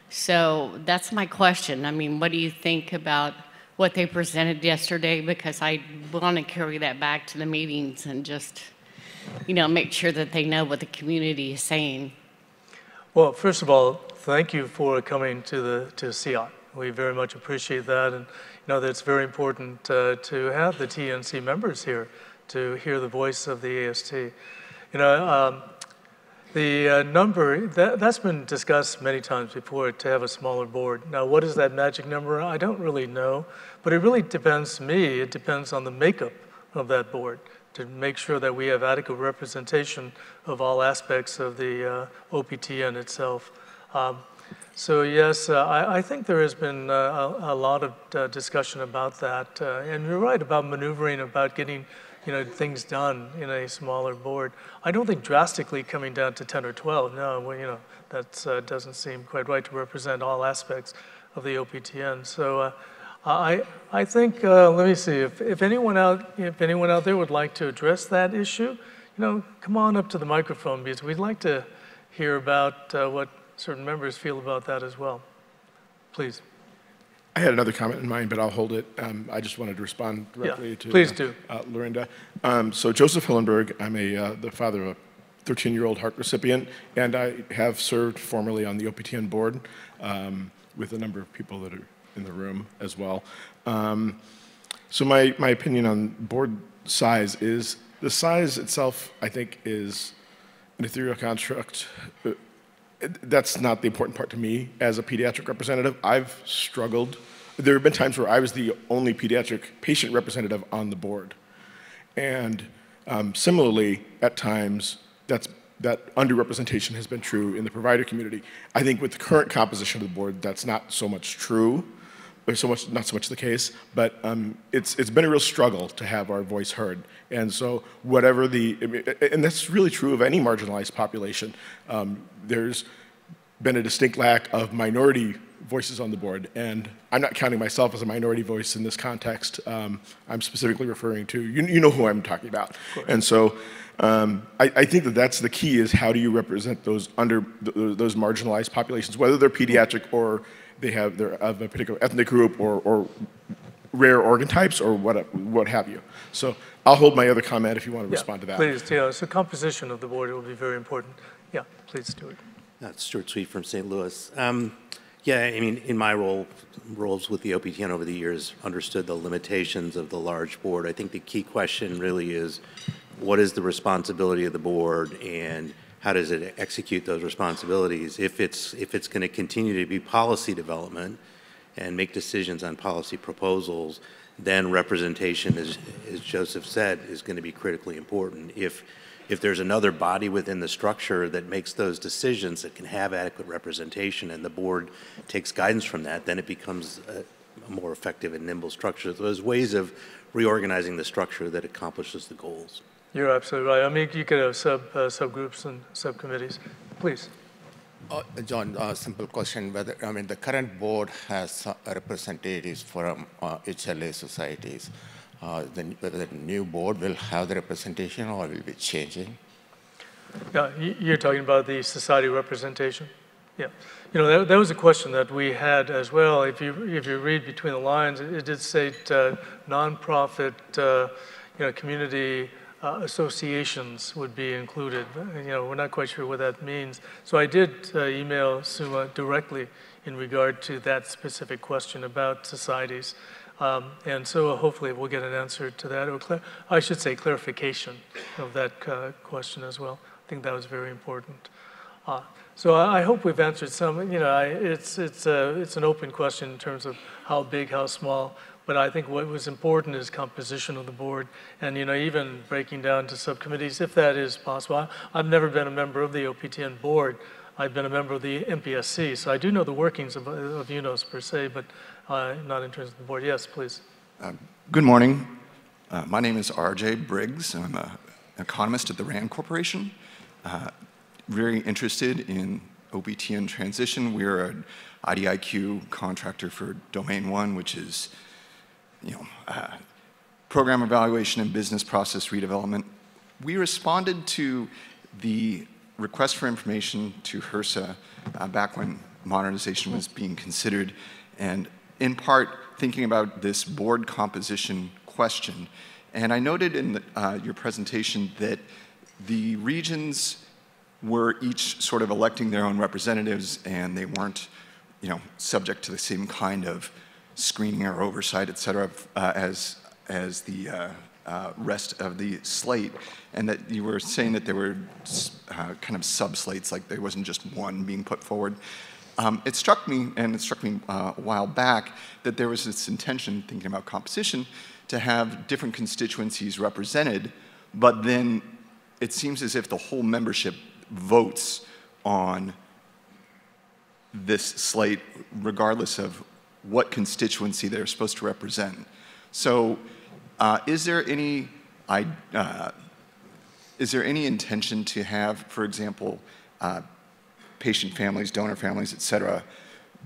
D: So that's my question. I mean, what do you think about what they presented yesterday? Because I want to carry that back to the meetings and just, make sure that they know what the community is saying.
A: Well, first of all, thank you for coming to CEoT. We very much appreciate that, and that it's very important to have the TNC members here to hear the voice of the AST. You know, the number, that's been discussed many times before to have a smaller board. Now, what is that magic number? I don't really know, but it really depends, to me, it depends on the makeup of that board to make sure that we have adequate representation of all aspects of the OPTN itself. So yes, I think there has been a lot of discussion about that. And you're right about maneuvering, about getting things done in a smaller board. I don't think drastically coming down to 10 or 12. No, well, that doesn't seem quite right to represent all aspects of the OPTN. So I think let me see if anyone out there would like to address that issue, come on up to the microphone because we'd like to hear about what certain members feel about that as well. Please.
E: I had another comment in mind, but I'll hold it. I just wanted to respond directly to
A: please do.
E: Lorinda. So Joseph Hillenberg, I'm the father of a 13-year-old heart recipient, and I have served formerly on the OPTN board with a number of people that are in the room as well. So my opinion on board size is the size itself, I think, is an ethereal construct. That's not the important part to me as a pediatric representative. I've struggled. There have been times where I was the only pediatric patient representative on the board. And similarly, at times, that underrepresentation has been true in the provider community. I think with the current composition of the board, that's not so much true, or not so much the case, but it's been a real struggle to have our voice heard. And so and that's really true of any marginalized population. There's been a distinct lack of minority voices on the board, and I'm not counting myself as a minority voice in this context. I'm specifically referring to, you know who I'm talking about. And so I think that's the key, is how do you represent those marginalized populations, whether they're pediatric or they're of a particular ethnic group or rare organ types or what have you. So I'll hold my other comment if you want to respond to that.
A: Please, so composition of the board will be very important. Yeah, please, Stuart.
F: Stuart Sweet from St. Louis. Yeah, I mean, in my roles with the OPTN over the years, understood the limitations of the large board. I think the key question really is, what is the responsibility of the board, and how does it execute those responsibilities? If it's going to continue to be policy development and make decisions on policy proposals, then representation, as Joseph said, is going to be critically important. If there's another body within the structure that makes those decisions that can have adequate representation and the board takes guidance from that, then it becomes a more effective and nimble structure. So there's ways of reorganizing the structure that accomplishes the goals.
A: You're absolutely right. I mean, you could have subgroups and subcommittees. Please.
G: John, simple question. The current board has representatives from HLA societies. The new board will have the representation, or will be changing?
A: Yeah, you're talking about the society representation? Yeah. That was a question that we had as well. If you read between the lines, it did say nonprofit, community associations would be included. We're not quite sure what that means. So I did email Suma directly in regard to that specific question about societies. And so hopefully we'll get an answer to that, or I should say clarification of that question as well. I think that was very important. So I hope we've answered some. It's an open question in terms of how big, how small. But I think what was important is composition of the board, and even breaking down to subcommittees, if that is possible. I've never been a member of the OPTN board. I've been a member of the MPSC, so I do know the workings of UNOS per se, but not in terms of the board. Yes, please.
H: Good morning. My name is RJ Briggs. I'm an economist at the RAND Corporation. Very interested in OPTN transition. We're an IDIQ contractor for Domain 1, which is program evaluation and business process redevelopment. We responded to the request for information to HRSA back when modernization was being considered, and in part thinking about this board composition question. And I noted in your presentation that the regions were each sort of electing their own representatives, and they weren't subject to the same kind of screening or oversight, et cetera, as the rest of the slate, and that you were saying that there were kind of sub-slates, like there wasn't just one being put forward. It struck me, and it struck me a while back, that there was this intention, thinking about composition, to have different constituencies represented, but then it seems as if the whole membership votes on this slate regardless of what constituency they're supposed to represent. So is there any intention to have, for example, patient families, donor families, et cetera,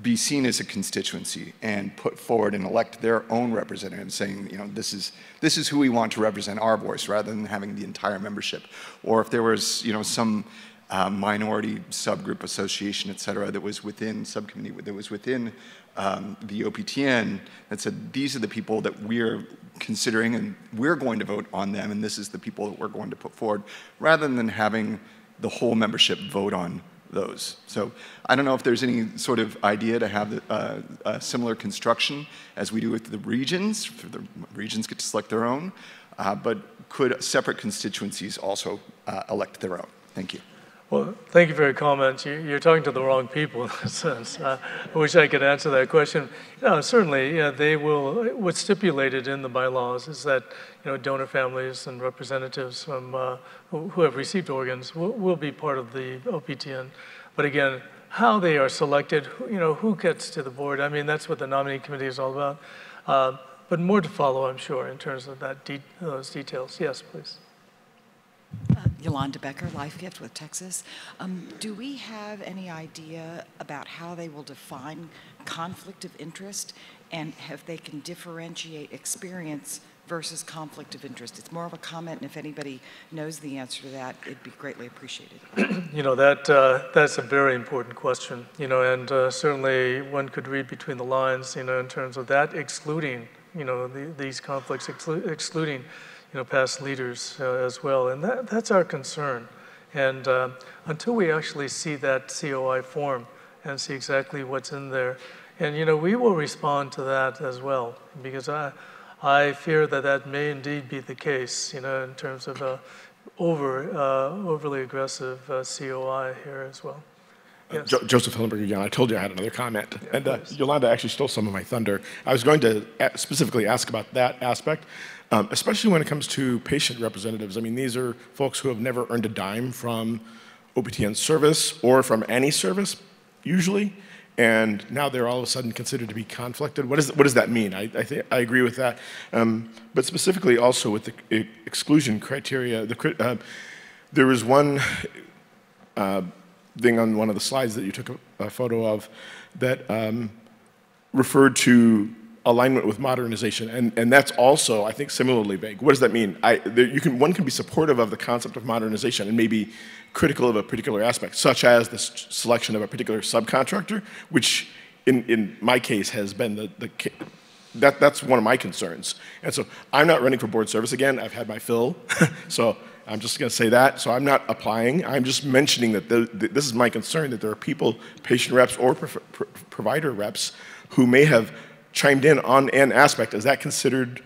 H: be seen as a constituency and put forward and elect their own representative, saying, you know, this is who we want to represent our voice, rather than having the entire membership? Or if there was, you know, some minority subgroup association, et cetera, that was within subcommittee, that was within the OPTN, that said, these are the people that we're considering and we're going to vote on them, and this is the people that we're going to put forward, rather than having the whole membership vote on those. So I don't know if there's any sort of idea to have a similar construction as we do with the regions. The regions get to select their own, but could separate constituencies also elect their own? Thank you.
A: Well, thank you for your comment. You're talking to the wrong people in a sense. I wish I could answer that question. Certainly, they will. What's stipulated in the bylaws is that donor families and representatives from who have received organs will be part of the OPTN. But again, how they are selected, who gets to the board. I mean, that's what the nominating committee is all about. But more to follow, I'm sure, in terms of that those details. Yes, please.
I: Yolanda Becker, Life Gift with Texas. Do we have any idea about how they will define conflict of interest, and if they can differentiate experience versus conflict of interest? It's more of a comment, and if anybody knows the answer to that, it'd be greatly appreciated.
A: That's a very important question, and certainly one could read between the lines, in terms of that excluding, these conflicts, excluding past leaders as well, and that's our concern. And until we actually see that COI form and see exactly what's in there, and we will respond to that as well, because I fear that may indeed be the case, in terms of overly aggressive COI here as well. Yes.
E: Joseph Hillenberg again. I told you I had another comment, and Yolanda actually stole some of my thunder. I was going to specifically ask about that aspect. Especially when it comes to patient representatives. I mean, these are folks who have never earned a dime from OPTN service or from any service, usually, and now they're all of a sudden considered to be conflicted. What does that mean? I agree with that. But specifically also with the exclusion criteria, there was one thing on one of the slides that you took a photo of that referred to alignment with modernization, and that's also, I think, similarly vague. What does that mean? One can be supportive of the concept of modernization and maybe critical of a particular aspect, such as the selection of a particular subcontractor, which in my case has been that's one of my concerns. And so I'm not running for board service again. I've had my fill, so I'm just going to say that. So I'm not applying. I'm just mentioning that this is my concern, that there are people, patient reps or provider reps, who may have chimed in on an aspect. Is that considered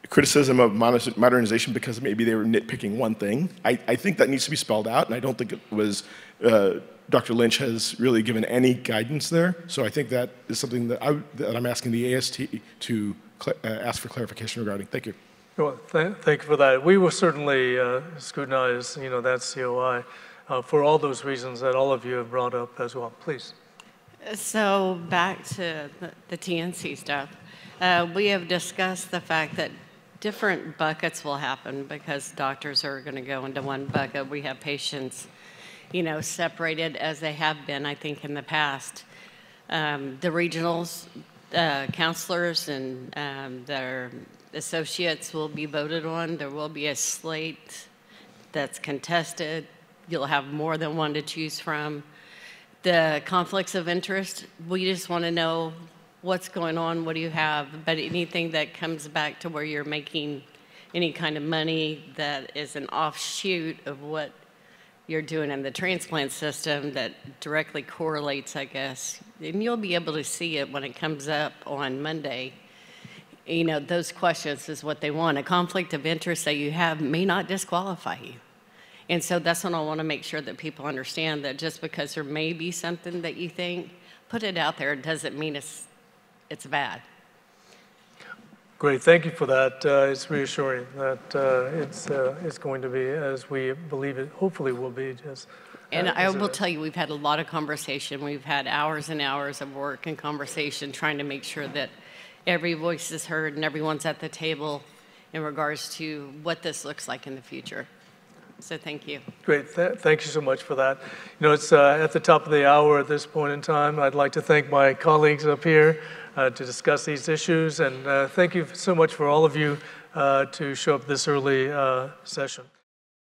E: criticism of modernization because maybe they were nitpicking one thing? I think that needs to be spelled out, and I don't think it was, Dr. Lynch has really given any guidance there. So I think that is something that I'm asking the AST to ask for clarification regarding. Thank you.
A: Well, thank you for that. We will certainly scrutinize, that COI for all those reasons that all of you have brought up as well. Please.
D: So back to the TNC stuff, we have discussed the fact that different buckets will happen because doctors are going to go into one bucket. We have patients, separated as they have been, I think, in the past. The regionals, counselors and their associates will be voted on. There will be a slate that's contested. You'll have more than one to choose from. The conflicts of interest, we just want to know what's going on, what do you have, but anything that comes back to where you're making any kind of money that is an offshoot of what you're doing in the transplant system that directly correlates, I guess, and you'll be able to see it when it comes up on Monday. You know, those questions is what they want. A conflict of interest that you have may not disqualify you. And so that's what I want to make sure that people understand, that just because there may be something that you think, put it out there, it doesn't mean it's bad.
A: Great, thank you for that. It's reassuring that it's going to be as we believe it hopefully will be.
D: And I will tell you, we've had a lot of conversation. We've had hours and hours of work and conversation trying to make sure that every voice is heard and everyone's at the table in regards to what this looks like in the future. So thank you.
A: Great, thank you so much for that. You know, it's at the top of the hour at this point in time. I'd like to thank my colleagues up here to discuss these issues, and thank you so much for all of you to show up this early session.